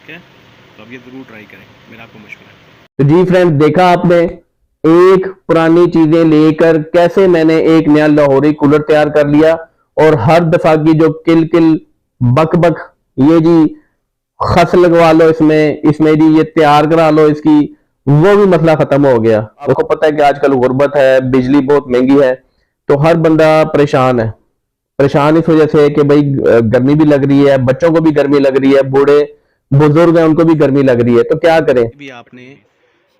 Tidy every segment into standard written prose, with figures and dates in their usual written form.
ठीक है, तो अब ये ज़रूर ट्राई करें, मेरा आपको मशवरा है। तो जी फ्रेंड, देखा आपने एक पुरानी चीजें लेकर कैसे मैंने एक नया लाहौरी कूलर तैयार कर लिया। और हर दफा की जो किल किल बक बक, ये जी खस लगवा लो इसमें, इसमें जी ये तैयार करा लो इसकी, वो भी मसला खत्म हो गया। आपको पता है कि आजकल गुर्बत है, बिजली बहुत महंगी है, तो हर बंदा परेशान है। परेशान इस वजह से कि भाई गर्मी भी लग रही है, बच्चों को भी गर्मी लग रही है, बूढ़े बुजुर्ग हैं उनको भी गर्मी लग रही है, तो क्या करें। भी आपने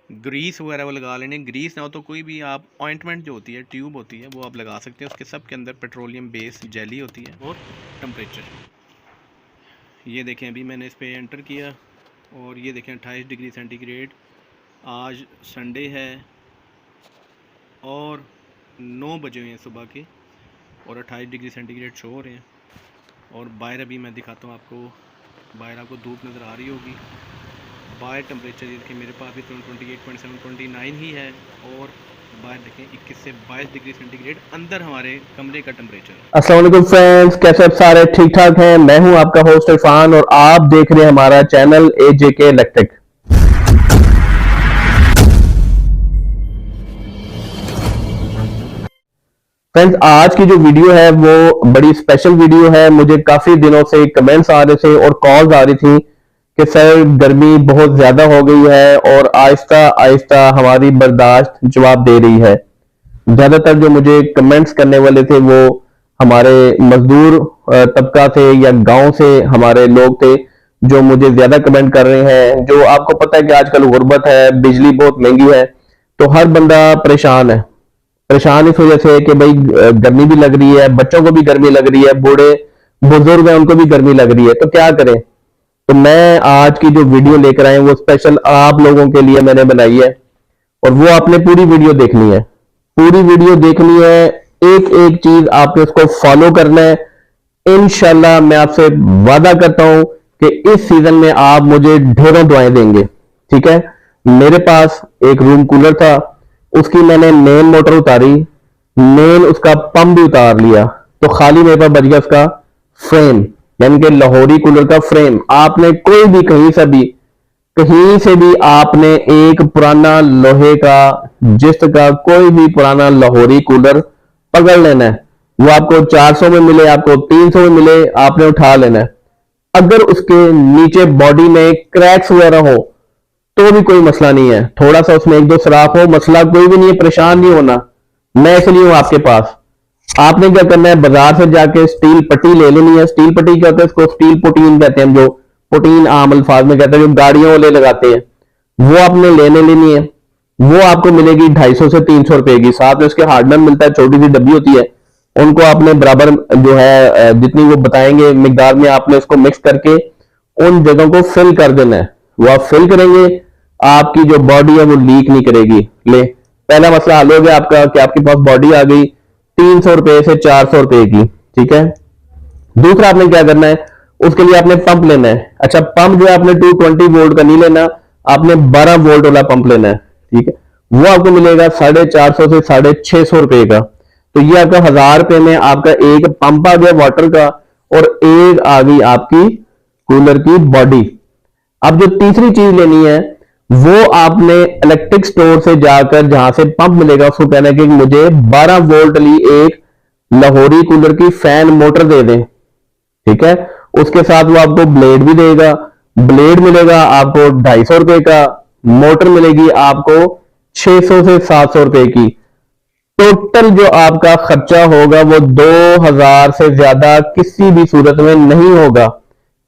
ग्रीस वगैरह वो लगा लेने, ग्रीस ना हो तो कोई भी आप ऑइंटमेंट जो होती है, ट्यूब होती है, वो आप लगा सकते हैं। उसके सब के अंदर पेट्रोलियम बेस जेली होती है। और टेम्परेचर ये देखें, अभी मैंने इस पर एंटर किया और ये देखें 28 डिग्री सेंटीग्रेड। आज संडे है और 9 बजे हुए हैं सुबह के, और 28 डिग्री सेंटीग्रेड शो हो रहे हैं। और बाहर अभी मैं दिखाता हूँ आपको, बाहर आपको धूप नज़र आ रही होगी। बाहर टेम्परेचर ये देखें, मेरे पास भी 28.7 29 ही है, और बाहर देखें 21 से 22 डिग्री सेंटीग्रेड अंदर हमारे कमरे का टेम्परेचर है। अस्सलाम वालेकुम फ्रेंड्स, कैसे आप सारे ठीक ठाक हैं। मैं हूं आपका होस्ट इरफान और आप देख रहे हैं हमारा चैनल AJK इलेक्ट्रिक। फ्रेंड्स, आज की जो वीडियो है वो बड़ी स्पेशल वीडियो है। मुझे काफी दिनों से कमेंट्स आ रहे थे और कॉल्स आ रही थी कि सर गर्मी बहुत ज्यादा हो गई है और आहिस्ता आहिस्ता हमारी बर्दाश्त जवाब दे रही है। ज्यादातर जो मुझे कमेंट्स करने वाले थे वो हमारे मजदूर तबका थे या गांव से हमारे लोग थे, जो मुझे ज्यादा कमेंट कर रहे हैं। जो आपको पता है कि आजकल गुर्बत है, बिजली बहुत महंगी है, तो हर बंदा परेशान है। परेशान इस वजह से कि भाई गर्मी भी लग रही है, बच्चों को भी गर्मी लग रही है, बूढ़े बुजुर्ग हैं उनको भी गर्मी लग रही है, तो क्या करें। तो मैं आज की जो वीडियो लेकर आए वो स्पेशल आप लोगों के लिए मैंने बनाई है, और वो आपने पूरी वीडियो देखनी है। पूरी वीडियो देखनी है, एक एक चीज आपने उसको फॉलो करना है। इंशाल्लाह मैं आपसे वादा करता हूं कि इस सीजन में आप मुझे ढेरों दुआएं देंगे। ठीक है, मेरे पास एक रूम कूलर था, उसकी मैंने मेन मोटर उतारी, मेन उसका पंप भी उतार लिया, तो खाली मेरे पास बच गया उसका फ्रेम, यानी कि लाहौरी कूलर का फ्रेम। आपने कोई भी कहीं से भी आपने एक पुराना लोहे का, जिस्त का कोई भी पुराना लाहौरी कूलर पकड़ लेना है। वो आपको 400 में मिले, आपको 300 में मिले, आपने उठा लेना है। अगर उसके नीचे बॉडी में क्रैक्स वगैरह हो तो भी कोई मसला नहीं है, थोड़ा सा उसमें एक दो सराख हो, मसला कोई भी नहीं है, परेशान नहीं होना। मैं इसलिए हूं आपके पास। आपने क्या करना है, बाजार से जाके स्टील पट्टी ले लेनी है। स्टील पट्टी क्या होता है, इसको स्टील पुटीन कहते हैं, जो पुटीन आम अल्फाज में कहते हैं, जो गाड़ियों वाले लगाते हैं, वो आपने लेने लेनी है। वो आपको मिलेगी 250 से 300 रुपए की। साथ में उसके हार्डनर मिलता है, छोटी सी डब्बी होती है, उनको आपने बराबर जो है जितनी वो बताएंगे मिकदार में आपने उसको मिक्स करके उन जगहों को फिल कर देना है। वो आप फिल करेंगे, आपकी जो बॉडी है वो लीक नहीं करेगी। ले, पहला मसला हल हो गया आपका कि आपके पास बॉडी आ गई 300 रुपए से 400 रुपए की। ठीक है, दूसरा आपने क्या करना है, उसके लिए आपने पंप लेना है। अच्छा, पंप जो है आपने 220 वोल्ट का नहीं लेना, आपने 12 वोल्ट वाला पंप लेना है। ठीक है, वो आपको मिलेगा 450 से 650 रुपए का। तो ये आपका 1000 रुपए में आपका एक पंप आ गया वाटर का, और एक आ गई आपकी कूलर की बॉडी। अब जो तीसरी चीज लेनी है, वो आपने इलेक्ट्रिक स्टोर से जाकर जहां से पंप मिलेगा उसको कहना है कि मुझे 12 वोल्ट ली एक लाहौरी कूलर की फैन मोटर दे दें। ठीक है, उसके साथ वो आपको ब्लेड भी देगा। ब्लेड मिलेगा आपको 250 रुपए का, मोटर मिलेगी आपको 600 से 700 रुपए की। टोटल जो आपका खर्चा होगा वो 2000 से ज्यादा किसी भी सूरत में नहीं होगा।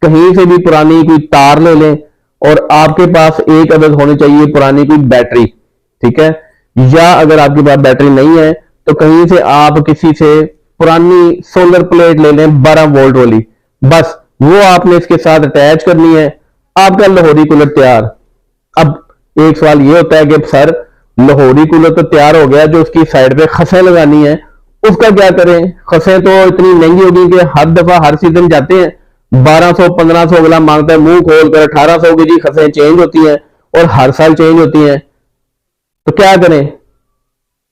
कहीं से भी पुरानी कोई तार ले लें, और आपके पास एक अदद होनी चाहिए पुरानी कोई बैटरी। ठीक है, या अगर आपके पास बैटरी नहीं है तो कहीं से आप किसी से पुरानी सोलर प्लेट ले लें 12 वोल्ट वाली, बस वो आपने इसके साथ अटैच करनी है, आपका लाहौरी कूलर तैयार। अब एक सवाल ये होता है कि सर लाहौरी कूलर तो तैयार हो गया, जो उसकी साइड पे खसें लगानी है उसका क्या करें। खसें तो इतनी महंगी होगी कि हर दफा हर सीजन जाते हैं 1200 1500 अगला मांगता है मुंह खोलकर, 1800 की जी खसें चेंज होती हैं और हर साल चेंज होती हैं, तो क्या करें।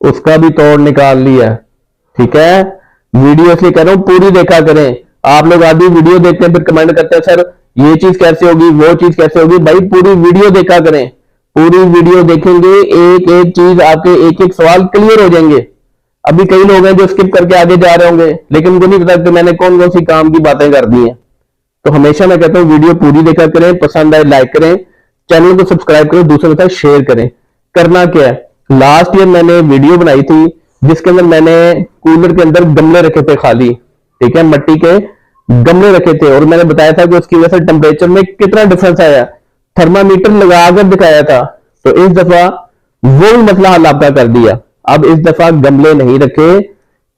उसका भी तोड़ निकाल लिया। ठीक है, वीडियो इसलिए कह रहा हूं पूरी देखा करें। आप लोग आधी वीडियो देखते हैं फिर कमेंट करते हैं सर ये चीज कैसे होगी, वो चीज कैसे होगी। भाई पूरी वीडियो देखा करें, पूरी वीडियो देखेंगे, एक एक चीज आपके एक एक सवाल क्लियर हो जाएंगे। अभी कई लोग हैं जो स्किप करके आगे जा रहे होंगे, लेकिन उनको नहीं पता कि मैंने कौन कौन सी काम की बातें कर दी हैं। तो हमेशा मैं कहता हूं वीडियो पूरी देखा करें, पसंद आए लाइक करें, चैनल को सब्सक्राइब करें, दूसरों के साथ शेयर करें। करना क्या है, लास्ट ईयर मैंने वीडियो बनाई थी जिसके अंदर मैंने कूलर के अंदर गमले रखे थे खाली, ठीक है, मिट्टी के गमले रखे थे, और मैंने बताया था कि उसकी वजह से टेम्परेचर में कितना डिफरेंस आया, थर्मामीटर लगाकर दिखाया था। तो इस दफा वो भी मसला हल आपका कर दिया। अब इस दफा गमले नहीं रखे,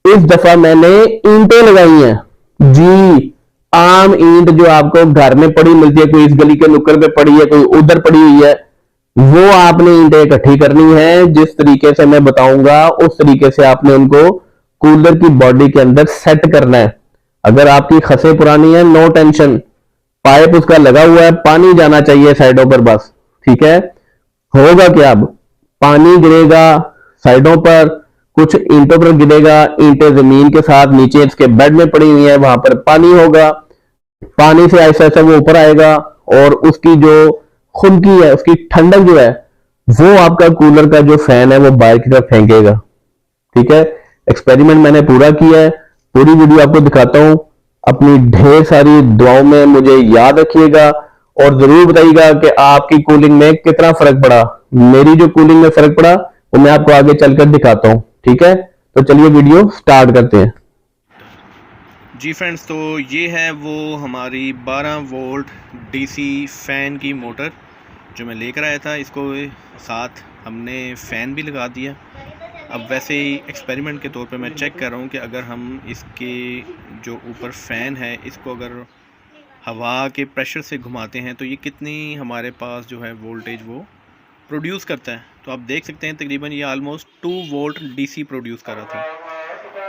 इस दफा मैंने ईंटें लगाई हैं जी। आम ईंट जो आपको घर में पड़ी मिलती है, कोई इस गली के नुक्कड़ पे पड़ी है, कोई उधर पड़ी हुई है, वो आपने ईंटें इकट्ठी करनी है। जिस तरीके से मैं बताऊंगा उस तरीके से आपने उनको कूलर की बॉडी के अंदर सेट करना है। अगर आपकी खसे पुरानी है, नो टेंशन, पाइप उसका लगा हुआ है, पानी जाना चाहिए साइडों पर बस, ठीक है। होगा क्या, अब पानी गिरेगा साइडों पर, कुछ ईंटों पर गिरेगा, ईंटें जमीन के साथ नीचे इसके बेड में पड़ी हुई है, वहां पर पानी होगा, पानी से ऐसा ऐसा वो ऊपर आएगा, और उसकी जो खुनकी है, उसकी ठंडक जो है, वो आपका कूलर का जो फैन है वो बाहर की तरफ फेंकेगा, ठीक है। एक्सपेरिमेंट मैंने पूरा किया है, पूरी वीडियो आपको दिखाता हूं। अपनी ढेर सारी दुआओं में मुझे याद रखिएगा, और जरूर बताइएगा कि आपकी कूलिंग में कितना फर्क पड़ा। मेरी जो कूलिंग में फर्क पड़ा वो मैं आपको आगे चलकर दिखाता हूं, ठीक है। तो चलिए वीडियो स्टार्ट करते हैं। जी फ्रेंड्स, तो ये है वो हमारी 12 वोल्ट डीसी फ़ैन की मोटर जो मैं लेकर आया था। इसको साथ हमने फ़ैन भी लगा दिया। अब वैसे ही एक्सपेरिमेंट के तौर पे मैं चेक कर रहा हूँ कि अगर हम इसके जो ऊपर फ़ैन है इसको अगर हवा के प्रेशर से घुमाते हैं तो ये कितनी हमारे पास जो है वोल्टेज वो प्रोड्यूस करता है। तो आप देख सकते हैं तकरीबन ये आलमोस्ट 2 वोल्ट डीसी प्रोड्यूस कर रहा था।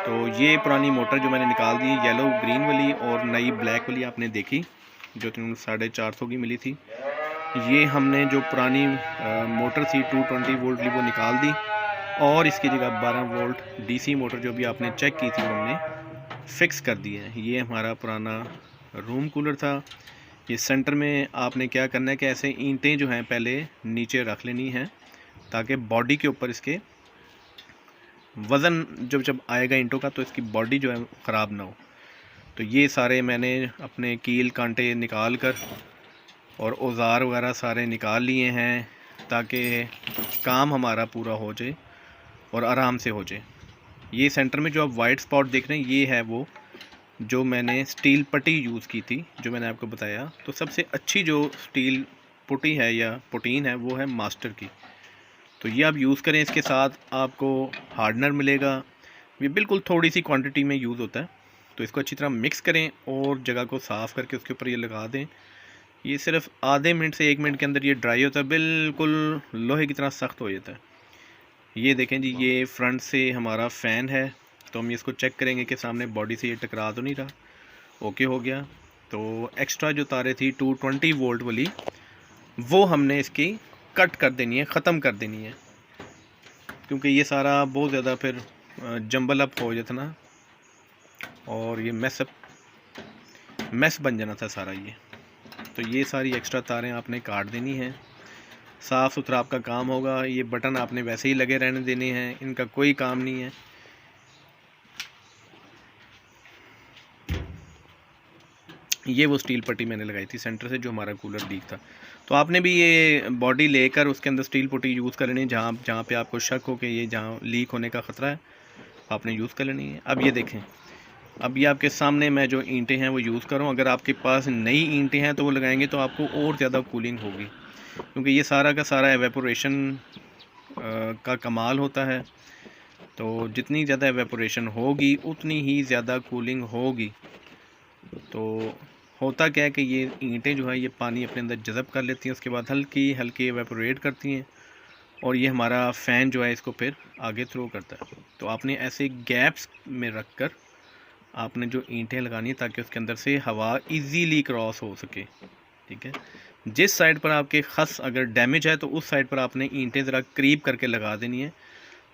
तो ये पुरानी मोटर जो मैंने निकाल दी, येलो ग्रीन वाली, और नई ब्लैक वाली आपने देखी जो 450 की मिली थी। ये हमने जो पुरानी मोटर थी 220 वोल्ट की वो निकाल दी, और इसकी जगह 12 वोल्ट डीसी मोटर जो भी आपने चेक की थी वो हमने फ़िक्स कर दी है। ये हमारा पुराना रूम कूलर था। ये सेंटर में आपने क्या करना है कि ऐसे ईंटें जो हैं पहले नीचे रख लेनी हैं, ताकि बॉडी के ऊपर इसके वज़न जब आएगा ईंटों का तो इसकी बॉडी जो है ख़राब ना हो। तो ये सारे मैंने अपने कील कांटे निकाल कर और औज़ार वगैरह सारे निकाल लिए हैं, ताकि काम हमारा पूरा हो जाए और आराम से हो जाए। ये सेंटर में जो आप वाइट स्पॉट देख रहे हैं, ये है वो जो मैंने स्टील पट्टी यूज़ की थी, जो मैंने आपको बताया। तो सबसे अच्छी जो स्टील पुट्टी है या पुटीन है वो है मास्टर की। तो ये आप यूज़ करें, इसके साथ आपको हार्डनर मिलेगा, ये बिल्कुल थोड़ी सी क्वांटिटी में यूज़ होता है। तो इसको अच्छी तरह मिक्स करें और जगह को साफ़ करके उसके ऊपर ये लगा दें। ये सिर्फ आधे मिनट से 1 मिनट के अंदर ये ड्राई होता है, बिल्कुल लोहे की तरह सख्त हो जाता है। ये देखें जी, ये फ्रंट से हमारा फ़ैन है। तो हम इसको चेक करेंगे कि सामने बॉडी से ये टकरा तो नहीं रहा। ओके हो गया। तो एक्स्ट्रा जो तारें थी 220 वोल्ट वाली वो हमने इसकी कट कर देनी है, ख़त्म कर देनी है, क्योंकि ये सारा बहुत ज़्यादा फिर जंबल अप हो जाता ना, और ये मेस बन जाना था सारा ये। तो ये सारी एक्स्ट्रा तारें आपने काट देनी हैं, साफ़ सुथरा आपका काम होगा। ये बटन आपने वैसे ही लगे रहने देने हैं, इनका कोई काम नहीं है। ये वो स्टील पट्टी मैंने लगाई थी सेंटर से जो हमारा कूलर लीक था। तो आपने भी ये बॉडी लेकर उसके अंदर स्टील पट्टी यूज़ कर लेनी, जहाँ पे आपको शक हो कि ये जहाँ लीक होने का ख़तरा है आपने यूज़ कर लेनी है। अब ये देखें, अब ये आपके सामने मैं जो ईंटें हैं वो यूज़ कर रहा हूँ। अगर आपके पास नई ईंटें हैं तो वो लगाएंगे तो आपको और ज़्यादा कूलिंग होगी, क्योंकि ये सारा का सारा एवेपोरेशन का कमाल होता है। तो जितनी ज़्यादा एवेपोरेशन होगी उतनी ही ज़्यादा कूलिंग होगी। तो होता क्या है कि ये ईंटें जो है ये पानी अपने अंदर जज़ब कर लेती हैं, उसके बाद हल्की हल्की एवेपोरेट करती हैं, और ये हमारा फ़ैन जो है इसको फिर आगे थ्रो करता है। तो आपने ऐसे गैप्स में रख कर आपने जो ईंटें लगानी है, ताकि उसके अंदर से हवा इजीली क्रॉस हो सके, ठीक है। जिस साइड पर आपके खस अगर डैमेज है तो उस साइड पर आपने ईंटें ज़रा करीब करके लगा देनी है,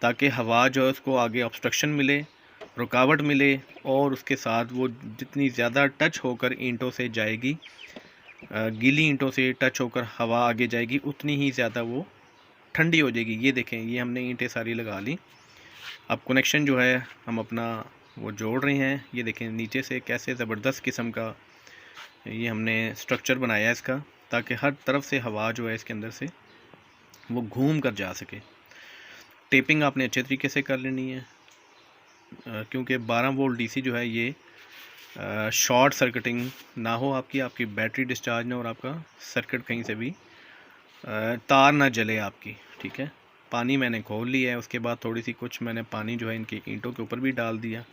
ताकि हवा जो है उसको आगे ऑब्स्ट्रक्शन मिले, रुकावट मिले, और उसके साथ वो जितनी ज़्यादा टच होकर ईंटों से जाएगी गीली ईंटों से टच होकर हवा आगे जाएगी उतनी ही ज़्यादा वो ठंडी हो जाएगी। ये देखें, ये हमने ईंटें सारी लगा ली। अब कनेक्शन जो है हम अपना वो जोड़ रहे हैं। ये देखें नीचे से कैसे ज़बरदस्त किस्म का ये हमने स्ट्रक्चर बनाया है इसका, ताकि हर तरफ से हवा जो है इसके अंदर से वो घूम कर जा सके। टेपिंग आपने अच्छे तरीके से कर लेनी है, क्योंकि 12 वोल्ट डीसी जो है ये शॉर्ट सर्किटिंग ना हो, आपकी बैटरी डिस्चार्ज ना हो और आपका सर्किट कहीं से भी तार ना जले आपकी। ठीक है, पानी मैंने खोल लिया है। उसके बाद थोड़ी सी कुछ मैंने पानी जो है इनकी ईंटों के ऊपर भी डाल दिया,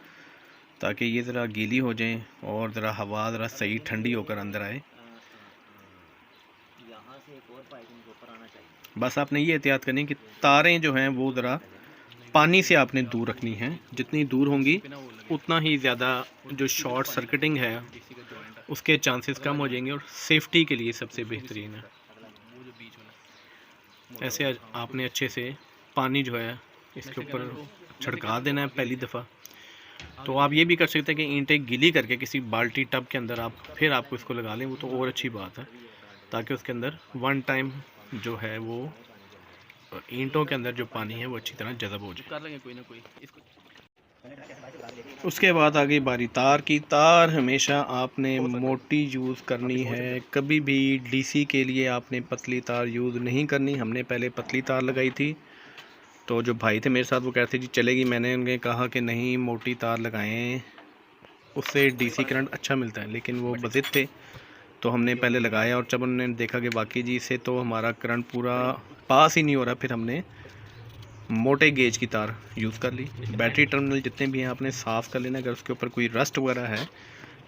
ताकि ये ज़रा गीली हो जाएं और ज़रा हवा ज़रा सही ठंडी होकर अंदर आए। बस आपने ये एहतियात करनी कि तारें जो हैं वो ज़रा पानी से आपने दूर रखनी है। जितनी दूर होंगी उतना ही ज़्यादा जो शॉर्ट सर्किटिंग है उसके चांसेस कम हो जाएंगे और सेफ्टी के लिए सबसे बेहतरीन है। ऐसे आपने अच्छे से पानी जो है इसके ऊपर छिड़का देना है पहली दफ़ा। तो आप ये भी कर सकते हैं कि ईंटें गीली करके किसी बाल्टी टब के अंदर आप फिर आपको इसको लगा लें, वो तो और अच्छी बात है, ताकि उसके अंदर वन टाइम जो है वो ईंटों के अंदर जो पानी है वो अच्छी तरह जज़ब हो जाए। कर लेंगे कोई ना कोई इसको। उसके बाद आगे बारी तार की। तार हमेशा आपने मोटी यूज़ करनी है, कभी भी डीसी के लिए आपने पतली तार यूज़ नहीं करनी। हमने पहले पतली तार लगाई थी, तो जो भाई थे मेरे साथ वो कहते जी चलेगी। मैंने उन्हें कहा कि नहीं, मोटी तार लगाएं, उससे डीसी करंट अच्छा मिलता है, लेकिन वो बज़िद थे। तो हमने पहले लगाया और जब उन्होंने देखा कि बाकी जी से तो हमारा करंट पूरा पास ही नहीं हो रहा, फिर हमने मोटे गेज की तार यूज़ कर ली। बैटरी टर्मिनल जितने भी हैं आपने साफ़ कर लेना। अगर उसके ऊपर कोई रस्ट वगैरह है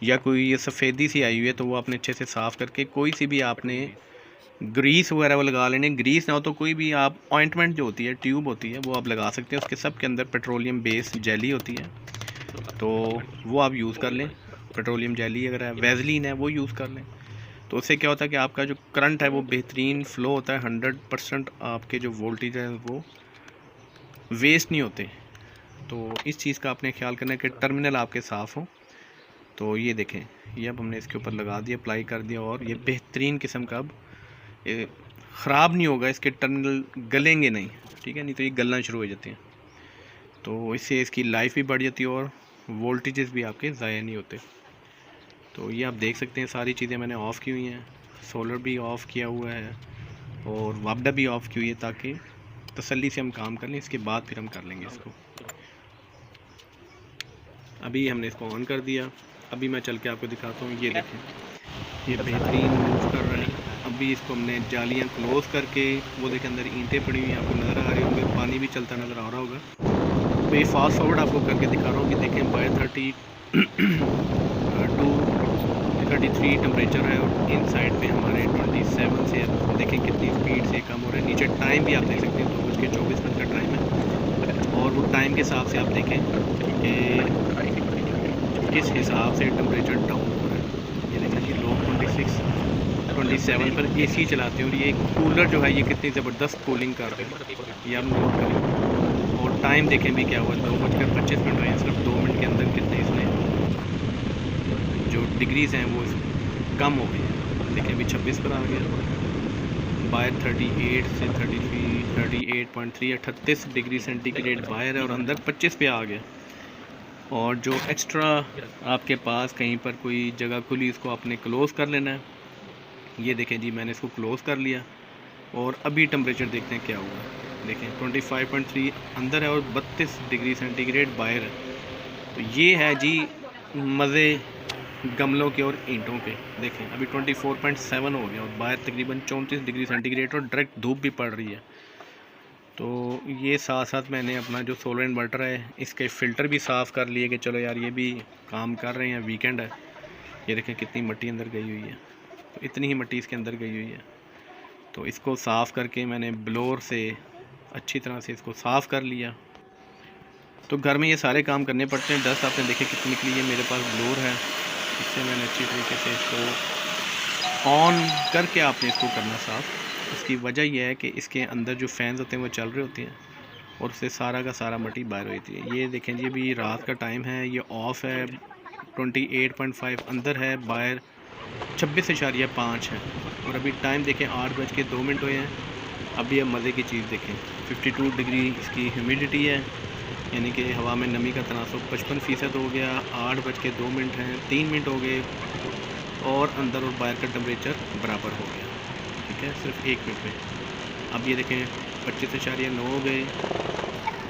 या कोई ये सफ़ेदी सी आई हुई है तो वो आपने अच्छे से साफ़ करके, कोई सी भी आपने ग्रीस वगैरह वो लगा लेने। ग्रीस ना हो तो कोई भी आप ऑइंटमेंट जो होती है, ट्यूब होती है, वो आप लगा सकते हैं। उसके सब के अंदर पेट्रोलियम बेस जेली होती है, तो वो आप यूज़ कर लें। पेट्रोलियम जेली अगर है, वैज़लीन है, वो यूज़ कर लें। तो उससे क्या होता है कि आपका जो करंट है वो बेहतरीन फ़्लो होता है। 100% आपके जो वोल्टेज है वो वेस्ट नहीं होते। तो इस चीज़ का आपने ख्याल करना है कि टर्मिनल आपके साफ़ हों। तो ये देखें, ये अब हमने इसके ऊपर लगा दिया, अप्लाई कर दिया, और ये बेहतरीन किस्म का अब ख़राब नहीं होगा। इसके टर्मिनल गलेंगे नहीं, ठीक है, नहीं तो ये गलना शुरू हो जाते हैं। तो इससे इसकी लाइफ भी बढ़ जाती है और वोल्टेजेस भी आपके ज़ाया नहीं होते। तो ये आप देख सकते हैं सारी चीज़ें मैंने ऑफ़ की हुई हैं। सोलर भी ऑफ़ किया हुआ है और वापडा भी ऑफ़ की हुई है, ताकि तसल्ली से हम काम कर लें। इसके बाद फिर हम कर लेंगे इसको। अभी हमने इसको ऑन कर दिया। अभी मैं चल के आपको दिखाता हूँ। ये देखें, ये बेहतरीन मूव कर रहा है। अभी इसको हमने जालियाँ क्लोज़ करके, वो देखें अंदर ईंटें पड़ी हुई हैं, आपको नज़र आ रही होंगी, पानी भी चलता नज़र आ रहा होगा। तो ये फास्ट फॉरवर्ड आपको करके दिखा रहा हूँ कि देखें बाय 33 टेम्परेचर है और इन साइड पे हमारे 27 से देखें कितनी स्पीड से कम हो रहा है। नीचे टाइम भी आप देख सकते हैं, 2:24 का टाइम है। और वो टाइम के हिसाब से आप देखें कि किस हिसाब से टेम्परेचर डाउन हो रहा है। ये देखें कि लोग 27 पर एसी चलाते हैं और ये कूलर जो है ये कितनी ज़बरदस्त कूलिंग कर रहे हैं, ये आप नोट करें। और टाइम देखें भी क्या हुआ, 2:25 हुए हैं। सिर्फ 2 मिनट के अंदर कितने इसने जो डिग्रीज़ हैं वो कम हो गई हैं। देखें अभी 26 पर आ गया। बाहर 38 से 33, 38.3, 38 डिग्री सेंटीग्रेड बाहर है और अंदर 25 पे आ गया। और जो एक्स्ट्रा आपके पास कहीं पर कोई जगह खुली, इसको आपने क्लोज़ कर लेना है। ये देखें जी, मैंने इसको क्लोज़ कर लिया और अभी टेम्परेचर देखते हैं क्या हुआ। देखें 25.3 अंदर है और 32 डिग्री सेंटीग्रेड बाहर है। तो ये है जी मज़े गमलों के और ईंटों के। देखें अभी 24.7 हो गया और बाहर तकरीबन 34 डिग्री सेंटीग्रेड और डायरेक्ट धूप भी पड़ रही है। तो ये साथ साथ मैंने अपना जो सोलर इन्वर्टर है इसके फ़िल्टर भी साफ़ कर लिए कि चलो यार ये भी काम कर रहे हैं, वीकेंड है। ये देखें कितनी मिट्टी अंदर गई हुई है, तो इतनी ही मिट्टी इसके अंदर गई हुई है। तो इसको साफ़ करके मैंने ब्लोअर से अच्छी तरह से इसको साफ़ कर लिया। तो घर में ये सारे काम करने पड़ते हैं। डस्ट आपने देखे कितनी निकली है। मेरे पास ब्लोअर है, इससे मैंने अच्छी तरीके से इसको ऑन करके आपने इसको करना साफ़। इसकी वजह यह है कि इसके अंदर जो फ़ैन्स होते हैं वो चल रहे होते हैं और उससे सारा का सारा मिट्टी बाहर होती है। ये देखें जी, अभी रात का टाइम है, ये ऑफ़ है, 28.5 अंदर है, बाहर 26.5 है। और अभी टाइम देखें 8:02 हुए हैं। अभी अब मज़े की चीज़ देखें, 52 डिग्री इसकी ह्यूमिडिटी है, यानी कि हवा में नमी का तनासुब 55% हो गया। 8:02 हैं, 3 मिनट हो गए और अंदर और बाहर का टेम्परेचर बराबर हो गया। ठीक है, सिर्फ 1 मिनट में। अब ये देखें 25.9 हो गए।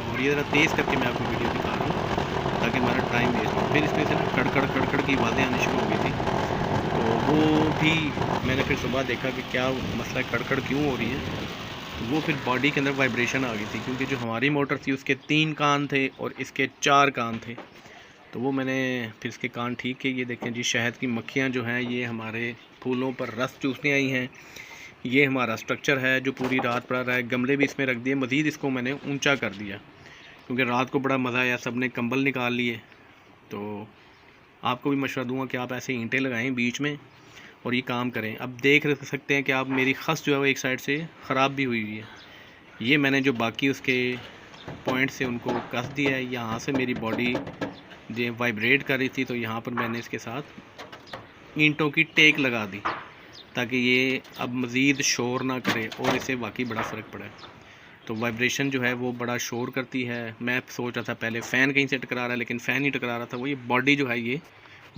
और ये ज़रा तेज़ करके मैं आपको वीडियो दिखा रहा हूँ ताकि हमारा टाइम वेस्ट हो। फिर इसमें से ना कड़कड़ की आवाज़ें आनी शुरू हो गई थी, तो वो भी मैंने फिर सुबह देखा कि क्या मसला है, कड़कड़ क्यों हो रही है। तो वो फिर बॉडी के अंदर वाइब्रेशन आ गई थी, क्योंकि जो हमारी मोटर थी उसके 3 कान थे और इसके 4 कान थे। तो वो मैंने फिर इसके कान ठीक किए। ये देखें जी, शहद की मक्खियाँ जो हैं ये हमारे फूलों पर रस चूसने आई हैं। ये हमारा स्ट्रक्चर है जो पूरी रात पड़ा रहा है। गमले भी इसमें रख दिए, मज़ीद इसको मैंने ऊंचा कर दिया क्योंकि रात को बड़ा मज़ा आया, सब ने कंबल निकाल लिए। तो आपको भी मशवरा दूंगा कि आप ऐसे ईंटें लगाएं बीच में और ये काम करें। अब देख सकते हैं कि आप मेरी खस जो है वो एक साइड से ख़राब भी हुई है। ये मैंने जो बाकी उसके पॉइंट से उनको कस दिया है। यहाँ से मेरी बॉडी जो वाइब्रेट कर रही थी, तो यहाँ पर मैंने इसके साथ ईंटों की टेक लगा दी ताकि ये अब मज़ीद शोर ना करे और इससे वाकई बड़ा फ़र्क पड़ा है। तो वाइब्रेशन जो है वो बड़ा शोर करती है। मैं सोच रहा था पहले फ़ैन कहीं से टकरा रहा है, लेकिन फ़ैन ही टकरा रहा था, वो ये बॉडी जो है ये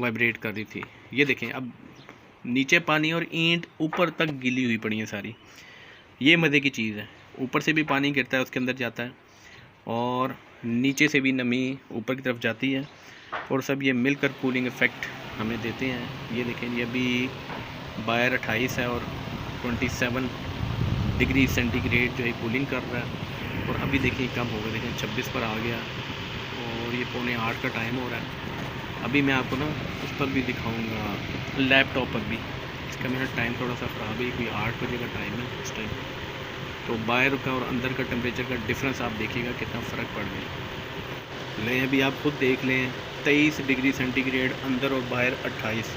वाइब्रेट कर रही थी। ये देखें, अब नीचे पानी और ईंट ऊपर तक गीली हुई पड़ी है सारी। ये मज़े की चीज़ है, ऊपर से भी पानी गिरता है उसके अंदर जाता है और नीचे से भी नमी ऊपर की तरफ जाती है और सब ये मिलकर कूलिंग इफ़ेक्ट हमें देते हैं। ये देखें, ये अभी बाहर 28 है और 27 डिग्री सेंटीग्रेड जो है कूलिंग कर रहा है। और अभी देखिए कम हो गया, देखें 26 पर आ गया और ये 7:45 का टाइम हो रहा है। अभी मैं आपको ना उस पर भी दिखाऊंगा, लैपटॉप पर भी। इसका मेरा टाइम थोड़ा सा ख़राब है, कोई 8 बजे का टाइम है इस टाइम। तो बाहर का और अंदर का टेम्परेचर का डिफरेंस आप देखिएगा कितना फ़र्क पड़ गया। लें अभी आप खुद देख लें, 23 डिग्री सेंटीग्रेड अंदर और बाहर 28।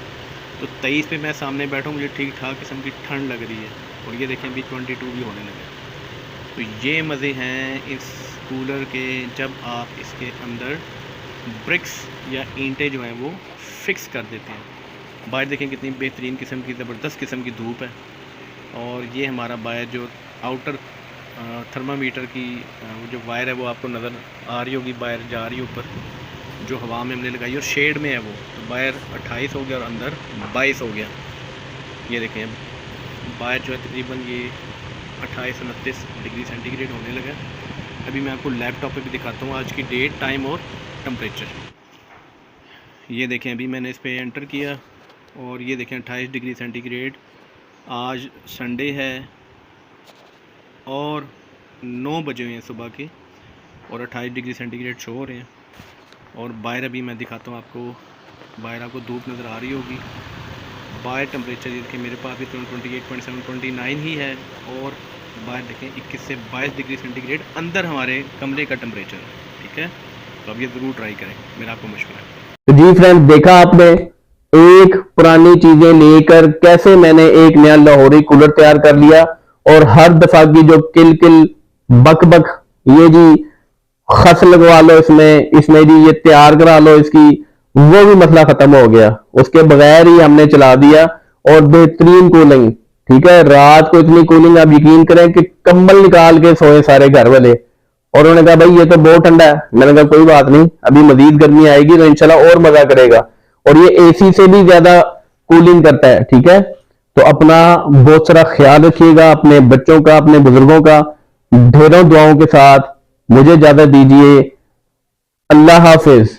तो 23 पे मैं सामने बैठा हूँ, मुझे ठीक ठाक किस्म की ठंड लग रही है। और ये देखें अभी 22 भी होने लगे। तो ये मज़े हैं इस कूलर के, जब आप इसके अंदर ब्रिक्स या ईंटें जो हैं वो फिक्स कर देते हैं। बाहर देखें कितनी बेहतरीन किस्म की ज़बरदस्त किस्म की धूप है। और ये हमारा बाहर जो आउटर थर्मामीटर की जो वायर है वो आपको नज़र आ रही होगी, बाहर जा रही है ऊपर, जो हवा में हमने लगाई और शेड में है वो। तो बाहर 28 हो गया और अंदर 22 हो गया। ये देखें अब बाहर जो है तकरीबन ये 28-29 डिग्री सेंटीग्रेड होने लगा। अभी मैं आपको लैपटॉप पे भी दिखाता हूँ आज की डेट, टाइम और टेम्परेचर। ये देखें अभी मैंने इस पर एंटर किया और ये देखें 28 डिग्री सेंटीग्रेड। आज संडे है और 9 बजे हुए हैं सुबह के और 28 डिग्री सेंटीग्रेड शो हो रहे हैं। और बाहर अभी मैं दिखाता हूँ आपको, बाहर आपको धूप नज़र आ रही होगी। बाहर टेम्परेचर ये देखें मेरे पास भी 28.7 29 ही है और बाहर देखें 21 से 22 डिग्री सेंटीग्रेड अंदर हमारे कमरे का टेम्परेचर है। ठीक है, तो अब ये ज़रूर ट्राई करें, मेरा आपको मशवरा है। जी फ्रेंड, देखा आपने, एक पुरानी चीजें लेकर कैसे मैंने एक नया लाहौरी कूलर तैयार कर लिया। और हर दफा की जो किल किल बक बक, ये जी खस लगवा लो इसमें जी ये तैयार करा लो इसकी, वो भी मसला खत्म हो गया। उसके बगैर ही हमने चला दिया और बेहतरीन कूलिंग। ठीक है, रात को इतनी कूलिंग, आप यकीन करें कि कंबल निकाल के सोए सारे घर वाले। और उन्होंने कहा भाई ये तो बहुत ठंडा है। मैंने कहा कोई बात नहीं, अभी मजीद गर्मी आएगी तो इंशाल्लाह और मजा करेगा। और ये एसी से भी ज्यादा कूलिंग करता है। ठीक है, तो अपना बहुत सारा ख्याल रखिएगा, अपने बच्चों का, अपने बुजुर्गों का। ढेरों दुआओं के साथ मुझे इजाजत दीजिए। अल्लाह हाफिज।